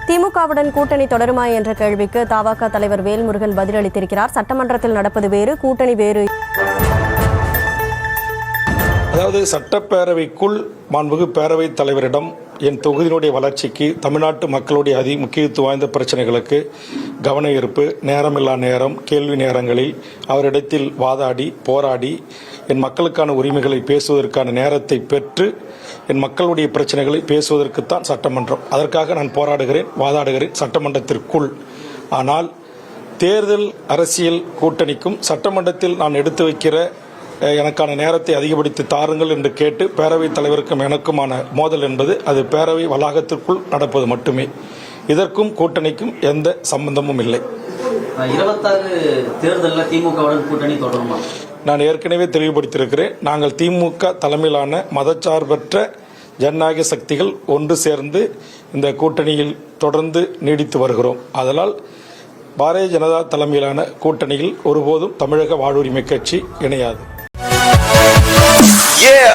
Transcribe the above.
திமுகவுடன் கூட்டணி தொடருமா என்ற கேள்விக்கு தவாக தலைவர் வேல்முருகன் பதிலளித்திருக்கிறார். சட்டமன்றத்தில் நடப்பது வேறு, கூட்டணி வேறு. அதாவது சட்டப்பேரவைக்குள் மாண்புமிகு பேரவைத் தலைவரிடம் என் தொகுதியினுடைய வளர்ச்சிக்கு, தமிழ்நாட்டு மக்களுடைய முக்கியத்துவம் வாய்ந்த பிரச்சனைகளுக்கு கவன ஈர்ப்பு, நேரமில்லா நேரம், கேள்வி நேரங்களில் அவரிடத்தில் வாதாடி போராடி என் மக்களுக்கான உரிமைகளை பேசுவதற்கான நேரத்தை பெற்று என் மக்களுடைய பிரச்சனைகளை பேசுவதற்குத்தான் சட்டமன்றம். அதற்காக நான் போராடுகிறேன், வாதாடுகிறேன் சட்டமன்றத்திற்குள். ஆனால் தேர்தல் அரசியல் கூட்டணிக்கும் சட்டமன்றத்தில் நான் எடுத்து வைக்கிற எனக்கான நேரத்தை அதிகப்படுத்தி தாருங்கள் என்று கேட்டு பேரவைத் தலைவருக்கும் எனக்குமான மோதல் என்பது அது பேரவை வளாகத்திற்குள் நடப்பது மட்டுமே. இதற்கும் கூட்டணிக்கும் எந்த சம்பந்தமும் இல்லை. 26 தேர்தலில் திமுகவுடன் கூட்டணி தொடருமா? நான் ஏற்கனவே தெளிவுபடுத்தியிருக்கிறேன். நாங்கள் திமுக தலைமையிலான மதச்சார்பற்ற ஜனநாயக சக்திகள் ஒன்று சேர்ந்து இந்த கூட்டணியில் தொடர்ந்து நீடித்து வருகிறோம். அதனால் பாரதிய ஜனதா தலைமையிலான கூட்டணியில் ஒருபோதும் தமிழக வாழ்வுரிமை கட்சி இணையாது.